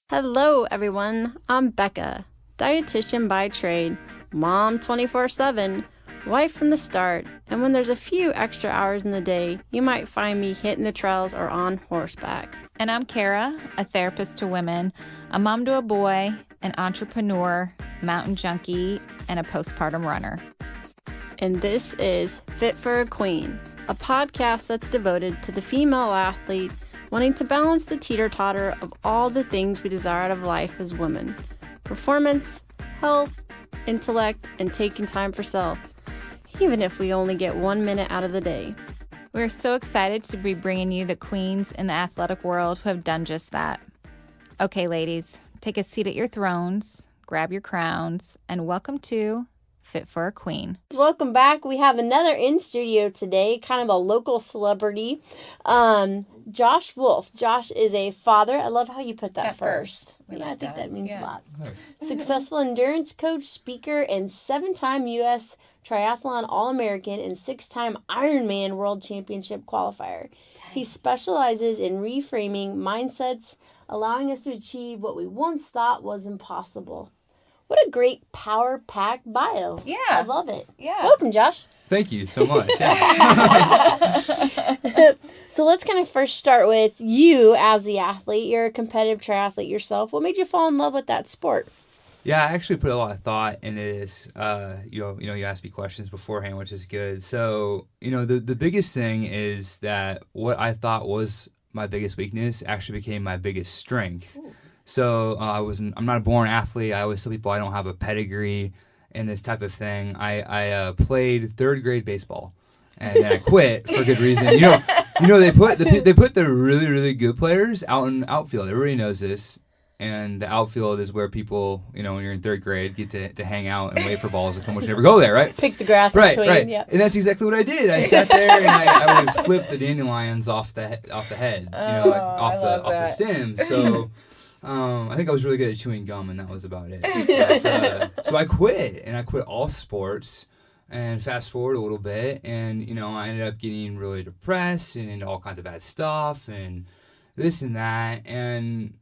Hello, everyone. I'm Becca, dietitian by trade, mom 24/7, wife from the start, and when there's a few extra hours in the day, you might find me hitting the trails or on horseback. And I'm Kara, a therapist to women, a mom to a boy, an entrepreneur, mountain junkie, and a postpartum runner. And this is Fit for a Queen, a podcast that's devoted to the female athlete wanting to balance the teeter-totter of all the things we desire out of life as women: performance, health, intellect, and taking time for self, even if we only get 1 minute out of the day. We're so excited to be bringing you the queens in the athletic world who have done just that. Okay, ladies, take a seat at your thrones, grab your crowns, and welcome to Fit for a Queen. Welcome back. We have another in studio today, kind of a local celebrity, Josh Wolf. Josh is a father. I love how you put that first. I think that means a lot. Successful endurance coach, speaker, and 7-time U.S. triathlon All-American and 6-time Ironman World Championship qualifier. He specializes in reframing mindsets, allowing us to achieve what we once thought was impossible. What a great power-packed bio. Yeah. I love it. Yeah. Welcome, Josh. Thank you so much. So let's kind of first start with you as the athlete. You're a competitive triathlete yourself. What made you fall in love with that sport? Yeah, I actually put a lot of thought into this. You asked me questions beforehand, which is good. So, the biggest thing is that what I thought was my biggest weakness actually became my biggest strength. Ooh. So I'm not a born athlete. I always tell people I don't have a pedigree in this type of thing. I played third grade baseball, and then I quit for good reason. They put the really, really good players out in outfield. Everybody knows this. And the outfield is where people, when you're in third grade, get to hang out and wait for balls to come, which never go there, right? Pick the grass in between. Right. Yep. And that's exactly what I did. I sat there and I would flip the dandelions off the head, off the stem. So I think I was really good at chewing gum, and that was about it. But, so I quit, and I quit all sports. And fast forward a little bit, and I ended up getting really depressed and into all kinds of bad stuff and this and that. And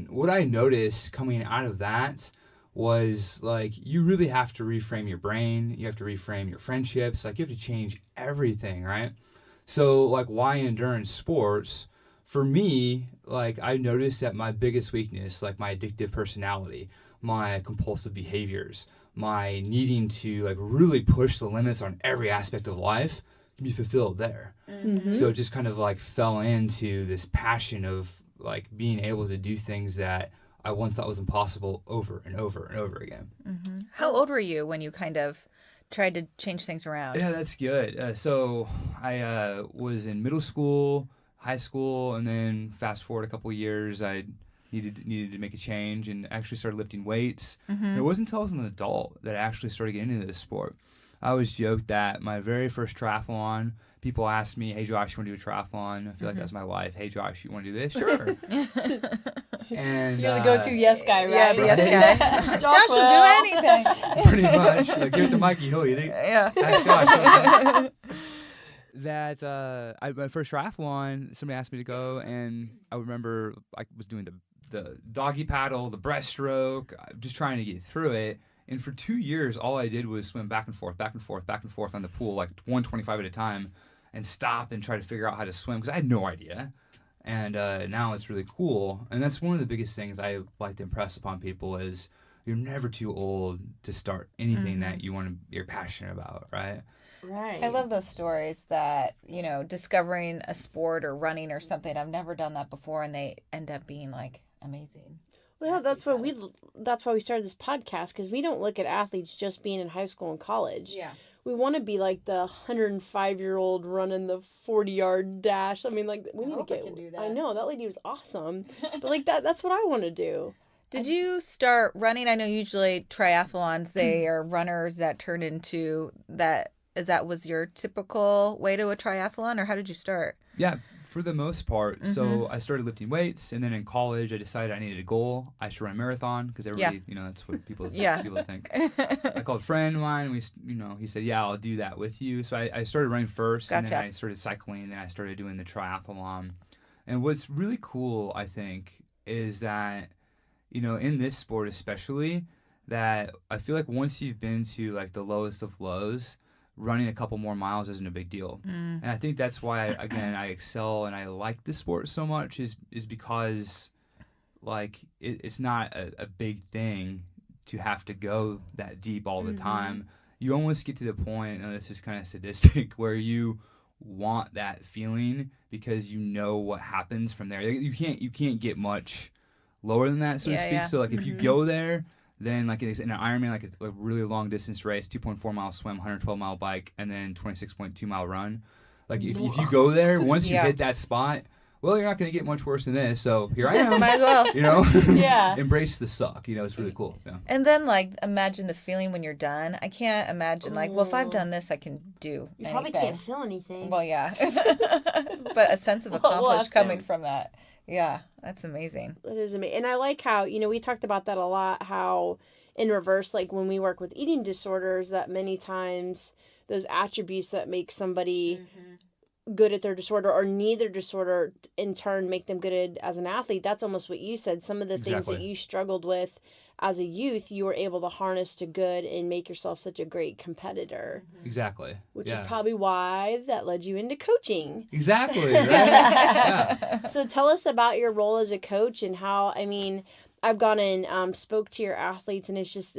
what I noticed coming out of that was, you really have to reframe your brain. You have to reframe your friendships. You have to change everything, right? So, why endurance sports? For me, I noticed that my biggest weakness, my addictive personality, my compulsive behaviors, my needing to, really push the limits on every aspect of life can be fulfilled there. Mm-hmm. So it just kind of, fell into this passion of, being able to do things that I once thought was impossible over and over and over again. Mm-hmm. How old were you when you kind of tried to change things around? Yeah, that's good. So I was in middle school, high school, and then fast forward a couple of years, I needed to make a change and actually started lifting weights. Mm-hmm. It wasn't until I was an adult that I actually started getting into this sport. I always joked that my very first triathlon, people asked me, "Hey Josh, you want to do a triathlon?" I feel like that's my life. "Hey Josh, you want to do this?" Sure. And you're the go-to yes guy, right? Yeah, the yes guy. Josh will do anything. Pretty much. Give it to Mikey. He'll eat it. Yeah. Ask Josh. That my first triathlon, somebody asked me to go, and I remember I was doing the doggy paddle, the breaststroke, just trying to get through it. And for 2 years, all I did was swim back and forth on the pool, 125 at a time, and stop and try to figure out how to swim because I had no idea. And now it's really cool. And that's one of the biggest things I like to impress upon people is you're never too old to start anything that you're passionate about, right? Right. I love those stories that, discovering a sport or running or something. I've never done that before, and they end up being amazing. Well, that's why we started this podcast, because we don't look at athletes just being in high school and college. Yeah. We want to be like the 105-year-old running the 40-yard dash. I mean, we need to get. Can do that. I know that lady was awesome, but that's what I want to do. Did you start running? I know usually triathlons, they are runners that turn into that. Was your typical way to a triathlon, or how did you start? Yeah, for the most part. Mm-hmm. So I started lifting weights, and then in college I decided I needed a goal. I should run a marathon because everybody, that's what people think. I called a friend of mine, and he said, "Yeah, I'll do that with you." So I started running first, Gotcha. And then I started cycling, and then I started doing the triathlon. And what's really cool, I think, is that in this sport especially, that I feel like once you've been to like the lowest of lows, running a couple more miles isn't a big deal. And I think that's why, again, I excel and I like this sport so much is because like it's not a big thing to have to go that deep all the time. You almost get to the point, and this is kind of sadistic, where you want that feeling because you know what happens from there. You can't get much lower than that, so to speak. Yeah. So like if you go there, then like in an Ironman, like a really long distance race, 2.4 mile swim, 112 mile bike, and then 26.2 mile run. Like if you go there, once you hit that spot, well, you're not going to get much worse than this. So here I am. Might as well. Embrace the suck. It's really cool. Yeah. And then like imagine the feeling when you're done. I can't imagine like, well, if I've done this, I can do You probably can't feel anything. Well, yeah. But a sense of accomplishment coming from that. Yeah, that's amazing. It is amazing. And I like how, we talked about that a lot, how in reverse, like when we work with eating disorders, that many times those attributes that make somebody good at their disorder or need their disorder in turn make them good as an athlete. That's almost what you said. Some of the things that you struggled with as a youth, you were able to harness to good and make yourself such a great competitor. Exactly. Which is probably why that led you into coaching. Exactly. Right? Yeah. So tell us about your role as a coach and how, I've gone and spoke to your athletes, and it's just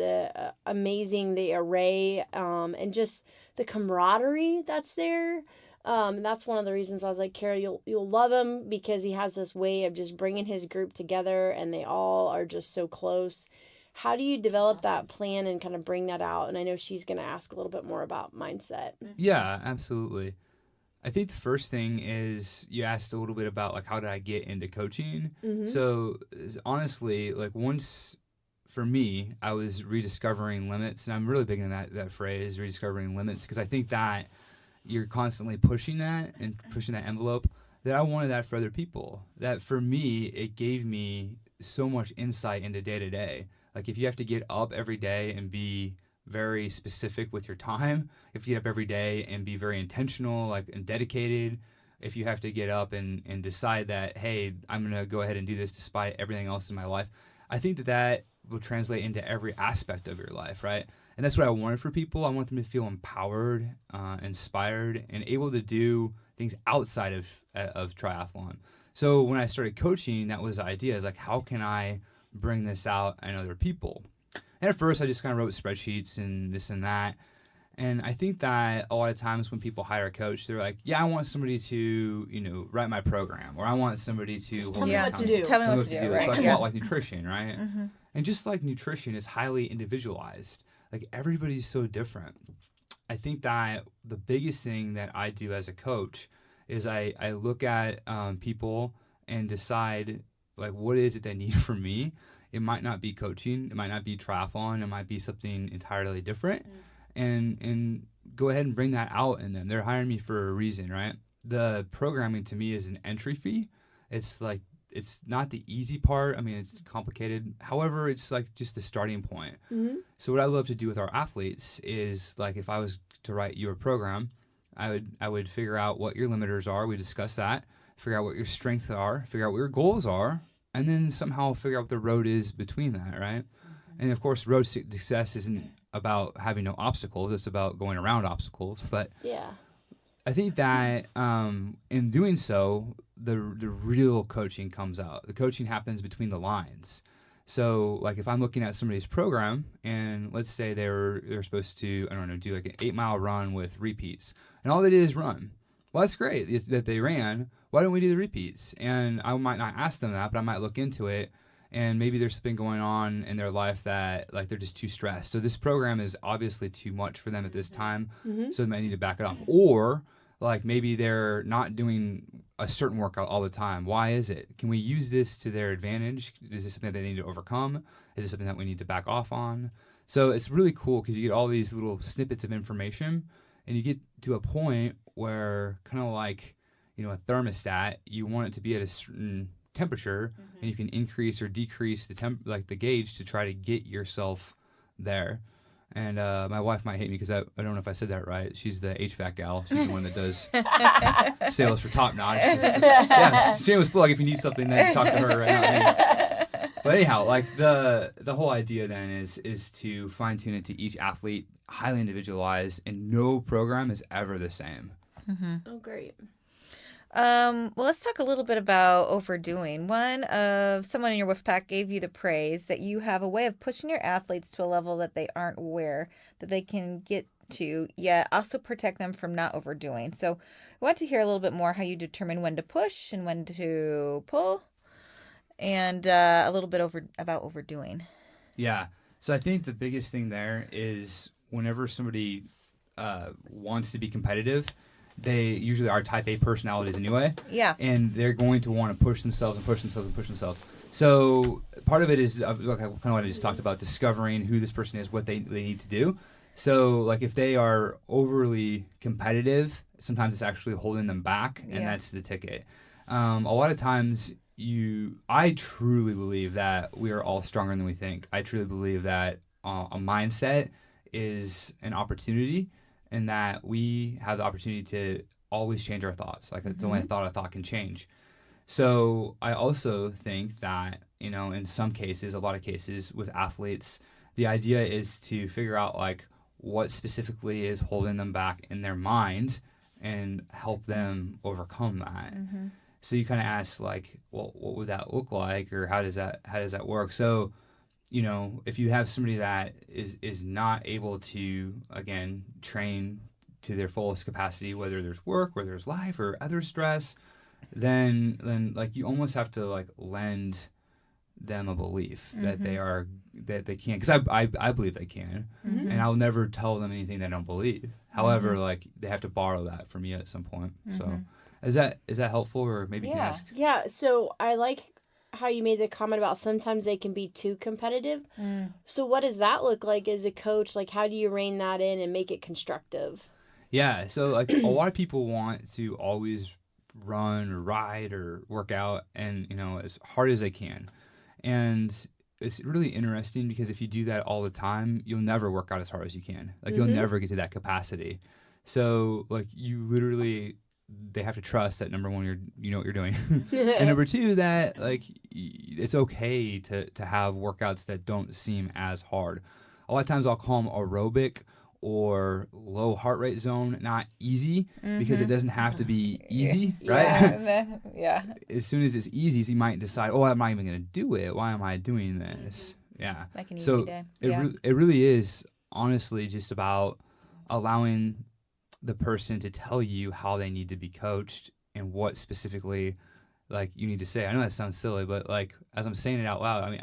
amazing, the array and just the camaraderie that's there. That's one of the reasons I was like, Kara, you'll love him because he has this way of just bringing his group together, and they all are just so close. How do you develop that plan and kind of bring that out? And I know she's going to ask a little bit more about mindset. Yeah, absolutely. I think the first thing is you asked a little bit about like how did I get into coaching. So honestly, like once for me, I was rediscovering limits, and I'm really big in that phrase, rediscovering limits, because I think that you're constantly pushing that and pushing that envelope, that I wanted that for other people. That for me, it gave me so much insight into day to day. Like if you have to get up every day and be very specific with your time, if you get up every day and be very intentional, like and dedicated, if you have to get up and decide that, hey, I'm going to go ahead and do this despite everything else in my life, I think that will translate into every aspect of your life, right? And that's what I wanted for people. I want them to feel empowered, inspired, and able to do things outside of triathlon. So when I started coaching, that was the idea. Is like, how can I bring this out in other people? And at first, I just kind of wrote spreadsheets and this and that. And I think that a lot of times when people hire a coach, they're like, yeah, I want somebody to, write my program, or I want somebody to just tell me what to do. Tell me what to do. It's Right? like a lot like nutrition, right? And just like nutrition is highly individualized. Like everybody's so different. I think that the biggest thing that I do as a coach is I look at people and decide like what is it they need from me. It might not be coaching, it might not be triathlon, it might be something entirely different, and go ahead and bring that out in them. They're hiring me for a reason, right? The programming to me is an entry fee. It's like it's not the easy part. I mean, it's complicated. However, it's like just the starting point. So what I love to do with our athletes is like if I was to write your program, I would figure out what your limiters are. We discuss that, figure out what your strengths are, figure out what your goals are, and then somehow figure out what the road is between that, right? And of course, road success isn't about having no obstacles. It's about going around obstacles. But yeah, I think that in doing so, the real coaching comes out. The coaching happens between the lines. So like if I'm looking at somebody's program and let's say they're supposed to, I don't know, do like an 8-mile run with repeats, and all they did is run. Well, that's great that they ran. Why don't we do the repeats? And I might not ask them that, but I might look into it, and maybe there's something going on in their life that like they're just too stressed. So this program is obviously too much for them at this time, so they might need to back it off. Or like maybe they're not doing a certain workout all the time. Why is it? Can we use this to their advantage? Is this something that they need to overcome? Is this something that we need to back off on? So it's really cool because you get all these little snippets of information, and you get to a point where kind of like, a thermostat, you want it to be at a certain temperature, and you can increase or decrease the gauge to try to get yourself there. And my wife might hate me because I don't know if I said that right. She's the HVAC gal. She's the one that does sales for Top Notch. Yeah, shameless plug. If you need something, then talk to her right now. But anyhow, like the whole idea then is to fine tune it to each athlete, highly individualized, and no program is ever the same. Mm-hmm. Oh, great. Well, let's talk a little bit about overdoing. Someone in your wolf pack gave you the praise that you have a way of pushing your athletes to a level that they aren't aware that they can get to, yet also protect them from not overdoing. So we want to hear a little bit more how you determine when to push and when to pull, and a little bit about overdoing. Yeah. So I think the biggest thing there is whenever somebody wants to be competitive, they usually are type A personalities anyway. Yeah. And they're going to want to push themselves and push themselves and push themselves. So part of it is kind of what I just talked about, discovering who this person is, what they need to do. So like if they are overly competitive, sometimes it's actually holding them back, and that's the ticket. A lot of times I truly believe that we are all stronger than we think. I truly believe that a mindset is an opportunity, and that we have the opportunity to always change our thoughts. Like it's only a thought can change. So I also think that, in a lot of cases with athletes, the idea is to figure out like what specifically is holding them back in their mind and help them overcome that. Mm-hmm. So you kind of ask like, well, what would that look like, or how does that work? So, if you have somebody that is not able to, again, train to their fullest capacity, whether there's work, whether there's life or other stress, then like you almost have to like lend them a belief that they can, because I believe they can, and I'll never tell them anything they don't believe. However, like they have to borrow that from me at some point. So is that helpful, or maybe you can ask? Yeah. So I like how you made the comment about sometimes they can be too competitive. So what does that look like as a coach? Like, how do you rein that in and make it constructive? Yeah, so like a lot of people want to always run or ride or work out, and as hard as they can. And it's really interesting because if you do that all the time, you'll never work out as hard as you can. Like you'll never get to that capacity. So like you literally, they have to trust that number one, you know what you're doing, and number two, that like it's okay to have workouts that don't seem as hard. A lot of times I'll call them aerobic or low heart rate zone, not easy, because it doesn't have to be easy, right? Yeah. As soon as it's easy, so you might decide, oh, I'm not even going to do it. Why am I doing this? Yeah. Like an easy day. It really is honestly just about allowing the person to tell you how they need to be coached and what specifically like you need to say. I know that sounds silly, but like as I'm saying it out loud, I mean,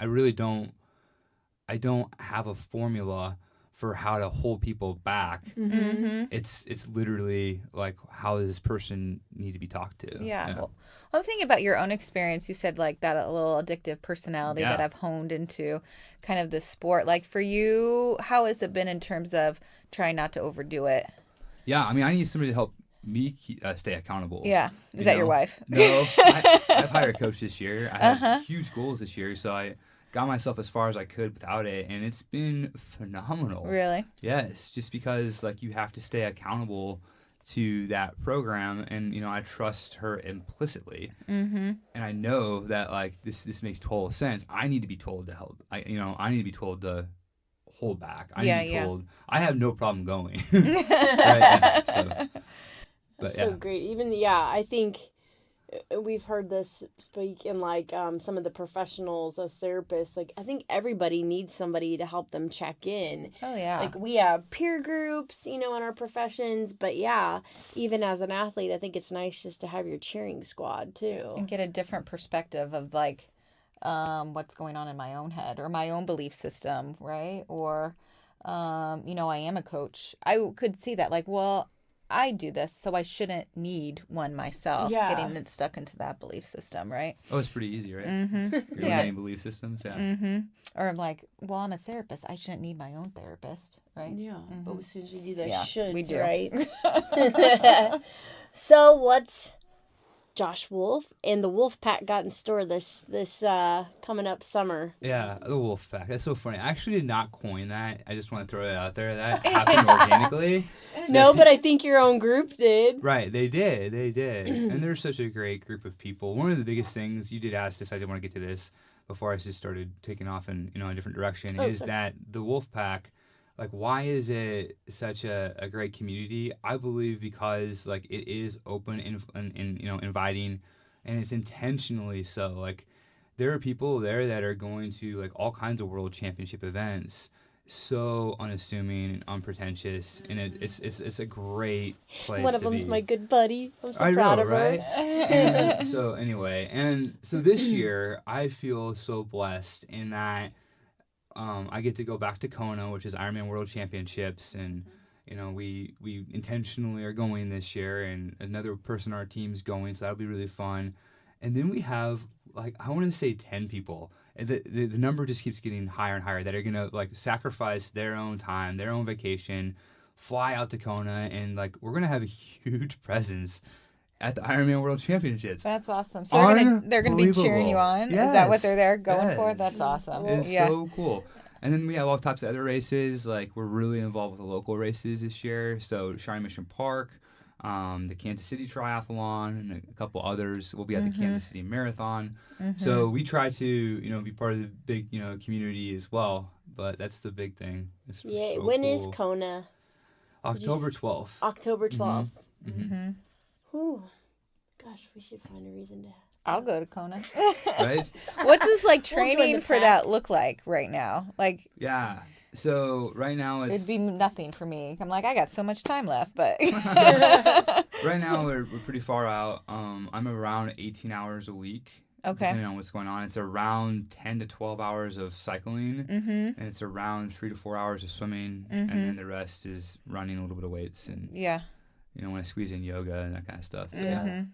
I don't have a formula for how to hold people back. It's literally like, how does this person need to be talked to? Yeah. Well, I'm thinking about your own experience. You said like that a little addictive personality that I've honed into kind of the sport. Like for you, how has it been in terms of trying not to overdo it? Yeah, I mean, I need somebody to help me stay accountable. Yeah. Is that your wife? No, I've hired a coach this year. I had huge goals this year, so I got myself as far as I could without it, and it's been phenomenal. Really? Yes, just because like you have to stay accountable to that program, and I trust her implicitly, and I know that like this makes total sense. I need to be told to help. I need to be told to hold back. I need to be told I have no problem going. Right? So great. Even I think we've heard this speak in like some of the professionals as therapists. Like I think everybody needs somebody to help them check in. Oh yeah. Like we have peer groups, in our professions, but even as an athlete, I think it's nice just to have your cheering squad too. And get a different perspective of like what's going on in my own head or my own belief system, right? Or I am a coach. I could see that like, well, I do this, so I shouldn't need one myself. Yeah. Getting it stuck into that belief system, right? Oh, it's pretty easy, right? Your main belief systems, Or I'm like, well, I'm a therapist. I shouldn't need my own therapist, right? Yeah, but as soon as you do that, we do. Right? So what's Josh Wolf and the Wolf Pack got in store this coming up summer? Yeah, the Wolf Pack. That's so funny. I actually did not coin that. I just want to throw it out there. That happened organically. No, but I think your own group did. Right, they did. And they're such a great group of people. One of the biggest things, you did ask this, I didn't want to get to this, before I just started taking off in a different direction, is that the wolf pack, like, why is it such a great community? I believe because like it is open and inviting, and it's intentionally so. Like, there are people there that are going to like all kinds of world championship events, so unassuming and unpretentious, and it's a great place. One of to them's be. my good buddy. I'm so proud of right? her. And so anyway, and so this year I feel so blessed in that I get to go back to Kona, which is Ironman World Championships, and we intentionally are going this year, and another person on our team's going, so that'll be really fun. And then we have, like, I want to say 10 people. The number just keeps getting higher and higher that are going to, like, sacrifice their own time, their own vacation, fly out to Kona, and, like, we're going to have a huge presence at the Ironman World Championships. That's awesome. So they're gonna be cheering you on? Yes. Is that what they're there going for? That's awesome. It's so cool. And then we have all types of other races. Like, we're really involved with the local races this year. So Cheyenne Mission Park, the Kansas City Triathlon, and a couple others. We'll be at the Kansas City Marathon. So we try to, be part of the big, community as well. But that's the big thing. It's so When cool. is Kona? October 12th. October 12th. Mm-hmm. Ooh. Gosh, we should find a reason to. I'll go to Kona. Right? What does like join training the for pack. that look like right now? Like, Yeah. So right now it's it'd be nothing for me. I'm like, I got so much time left, but right now we're pretty far out. I'm around 18 hours a week. Okay. Depending on what's going on, it's around 10 to 12 hours of cycling, and it's around 3 to 4 hours of swimming, and then the rest is running, a little bit of weights, and yeah. when I squeeze in yoga and that kind of stuff. Yeah.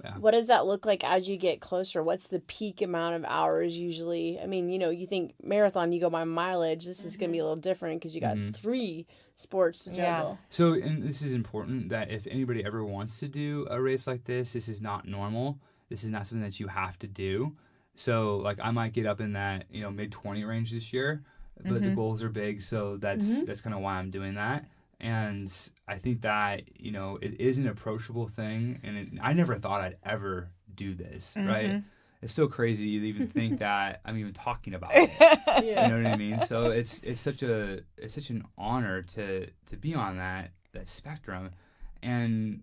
Yeah. What does that look like as you get closer? What's the peak amount of hours usually? I mean, you think marathon, you go by mileage. This is going to be a little different because you got 3 sports to juggle. So, and this is important that if anybody ever wants to do a race like this is not normal. This is not something that you have to do. So, like, I might get up in that, mid-20 range this year, but the goals are big, so that's kind of why I'm doing that. And I think that, it is an approachable thing, and I never thought I'd ever do this, right? It's so crazy to even think that I'm even talking about it. Yeah. You know what I mean? So it's such an honor to be on that spectrum, and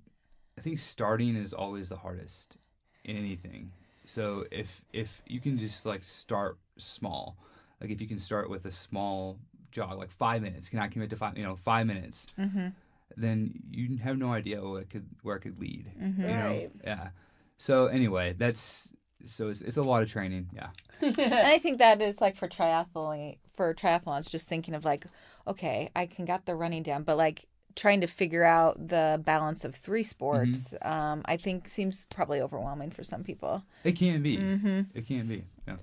I think starting is always the hardest in anything. So if you can just like start small, like if you can start with a small jog, like 5 minutes, can I commit to 5 minutes? Then you have no idea where it could lead. Right. Yeah. So anyway, it's a lot of training. Yeah. And I think that is like for triathlons, just thinking of like, okay, I can got the running down, but like trying to figure out the balance of 3 sports, I think seems probably overwhelming for some people. It can be. It can be. Yeah.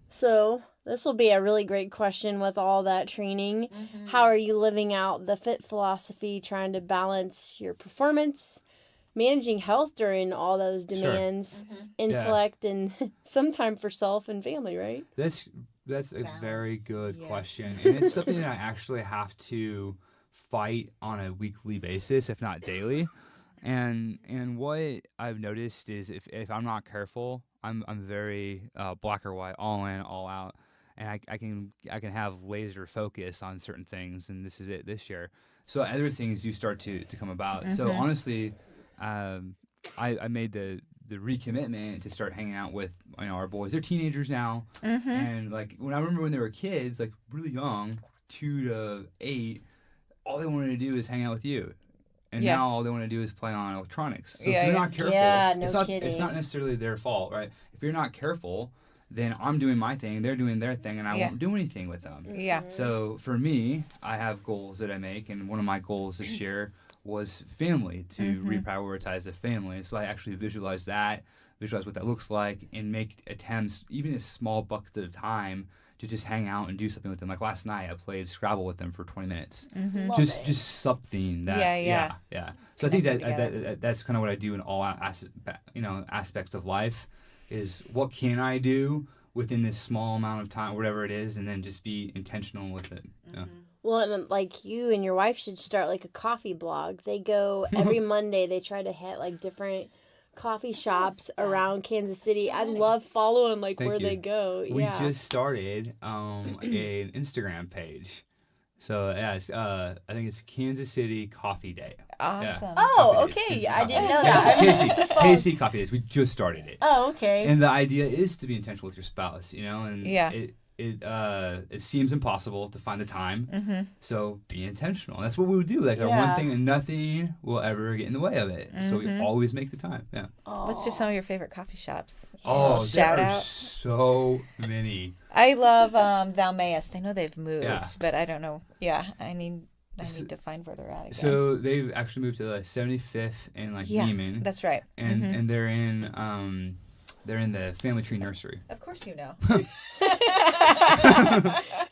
So this will be a really great question with all that training. How are you living out the Phit philosophy, trying to balance your performance, managing health during all those demands, intellect, and some time for self and family, right? That's a very good question. And it's something that I actually have to fight on a weekly basis, if not daily. And what I've noticed is if I'm not careful, I'm very black or white, all in, all out, and I can have laser focus on certain things, and this is it this year. So other things do start to come about. So honestly, I made the recommitment to start hanging out with our boys. They're teenagers now, and like when I remember when they were kids, like really young, 2 to 8, all they wanted to do is hang out with you. And now all they want to do is play on electronics. So if you're not careful, it's not necessarily their fault, right? If you're not careful, then I'm doing my thing, they're doing their thing, and I won't do anything with them. Yeah. So for me, I have goals that I make, and one of my goals this year was family, to reprioritize the family. So I actually visualize what that looks like, and make attempts, even if small buckets at a time, to just hang out and do something with them. Like last night, I played Scrabble with them for 20 minutes. Just something that yeah. So I think that's kind of what I do in all aspects of life. Is what can I do within this small amount of time, whatever it is, and then just be intentional with it. Yeah. Well, and like you and your wife should start like a coffee blog. They go every Monday. They try to hit like different coffee shops around Kansas City. I love following Thank where you. they go. We Yeah. just started an Instagram page. So yeah, I think it's Kansas City Coffee Day. Awesome. Yeah. Oh, Coffee okay. Days. I didn't know that. KC Coffee Days. We just started it. Oh, okay. And the idea is to be intentional with your spouse, and Yeah. it seems impossible to find the time. Mm-hmm. So be intentional. That's what we would do. Like our one thing, and nothing will ever get in the way of it. So we always make the time. Yeah. What's just some of your favorite coffee shops? Oh, Shout there are out. so many. I love Thou Mayest. I know they've moved, Yeah. but I don't know. Yeah, I need to find where they're at again. So they've actually moved to 75th and Neiman. That's right. And they're in the Family Tree Nursery. Of course you know.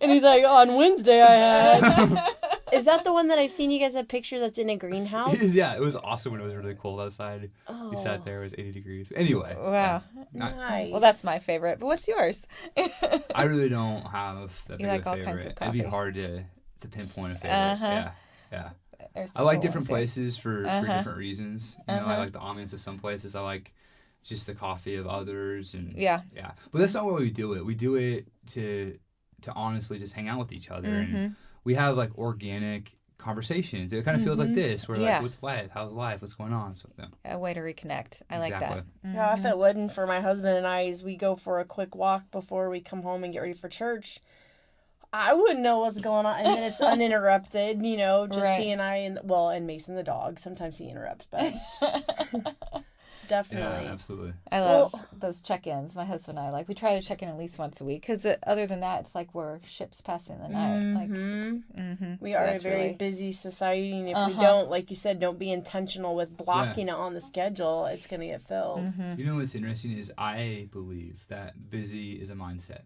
And he's like, on Wednesday I had. Is that the one that I've seen you guys have picture that's in a greenhouse? Yeah, it was awesome when it was really cold outside. Oh. We sat there, it was 80 degrees. Anyway. Wow. Nice. Well, that's my favorite. But what's yours? I really don't have that big like of all a kinds favorite. of It'd be coffee. hard to pinpoint a favorite. Uh-huh. Yeah. There's I some like cool different ones, places for different reasons. I Uh-huh. like the ambience of some places. I like just the coffee of others, and Yeah. But that's not why we do it. We do it to honestly just hang out with each other, and we have like organic conversations. It kind of feels like this. We're Yeah. like, what's life? How's life? What's going on? So, A way to reconnect. I like that. Yeah, if it wasn't for my husband and I, as we go for a quick walk before we come home and get ready for church, I wouldn't know what's going on. And then it's uninterrupted, just Right. he and I, and Mason the dog. Sometimes he interrupts, but definitely. Yeah, absolutely. I love those check-ins. My husband and I we try to check in at least once a week because other than that, it's like we're ships passing the night. We So are a that's very really- busy society, and if we don't, like you said, don't be intentional with blocking it on the schedule, it's going to get filled. You know what's interesting is I believe that busy is a mindset.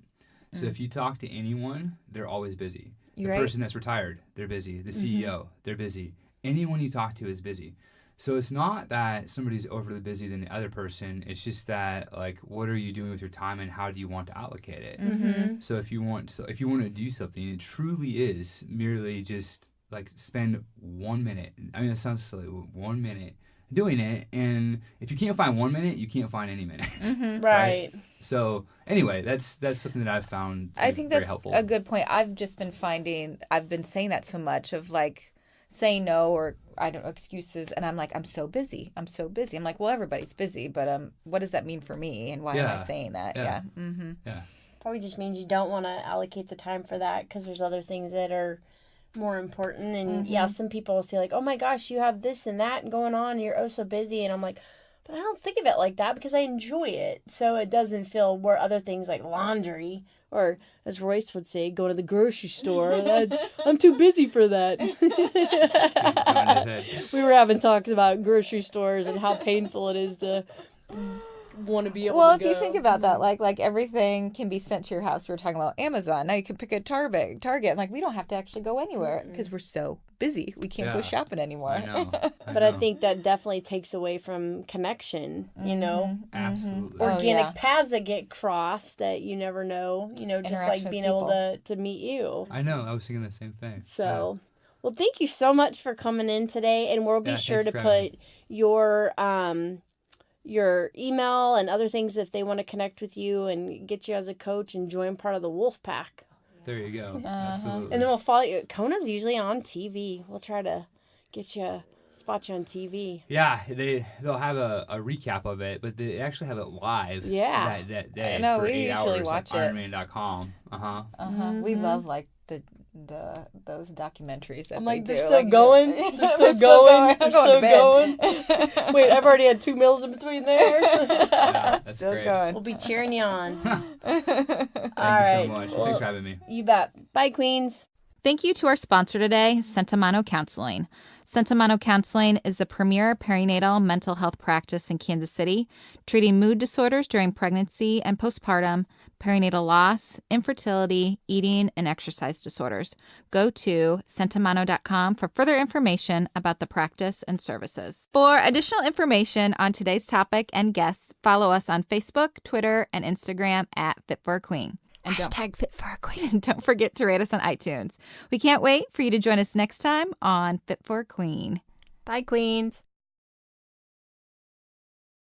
So if you talk to anyone, they're always busy. You're the right. person that's retired, they're busy. The CEO, they're busy. Anyone you talk to is busy. So it's not that somebody's overly busy than the other person. It's just that, like, what are you doing with your time and how do you want to allocate it? So if you want to do something, it truly is merely just like spend 1 minute. I mean, it sounds silly, 1 minute doing it. And if you can't find 1 minute, you can't find any minutes. Right. So anyway, that's something that I've found I think very that's helpful. a good point. I've been saying that so much of like saying no or I don't know excuses, and I'm like, I'm so busy. I'm like, well, everybody's busy, but what does that mean for me, and why am I saying that? Yeah. Yeah. Probably just means you don't want to allocate the time for that because there's other things that are more important. And some people will say like, oh my gosh, you have this and that going on, and you're oh so busy. And I'm like, but I don't think of it like that because I enjoy it. So it doesn't feel where other things like laundry or, as Royce would say, go to the grocery store. I'm too busy for that. We were having talks about grocery stores and how painful it is to want to be able to go. If you think about that, like everything can be sent to your house. We were talking about Amazon. Now you can pick a Target. Like we don't have to actually go anywhere because we're so busy. We can't go shopping anymore. I know. But I think that definitely takes away from connection, Absolutely. organic paths that get crossed that you never know, just like Interaction being with able to meet you. I know. I was thinking the same thing. So, well, thank you so much for coming in today, and we'll be sure to thank you for having put your email and other things if they want to connect with you and get you as a coach and join part of the Wolf Pack. There you go. Absolutely. And then we'll follow you. Kona's usually on TV. We'll try to spot you on TV. Yeah, they'll have a recap of it, but they actually have it live. Yeah. That day. I know, for we 8 usually hours watch at it. Ironman.com. We love like those documentaries that I'm like, they they're do. still like, going? They're still going? They're still going? going? Wait, I've already had 2 meals in between there. Yeah, that's Still great. going. We'll be cheering you on. Thank you so much. Thanks for having me. You bet. Bye, Queens. Thank you to our sponsor today, Sentimano Counseling. Sentimano Counseling is the premier perinatal mental health practice in Kansas City, treating mood disorders during pregnancy and postpartum, perinatal loss, infertility, eating, and exercise disorders. Go to sentimano.com for further information about the practice and services. For additional information on today's topic and guests, follow us on Facebook, Twitter, and Instagram at Fit for a Queen. And Hashtag Fit for a Queen. don't forget to rate us on iTunes. We can't wait for you to join us next time on Fit for a Queen. Bye, Queens.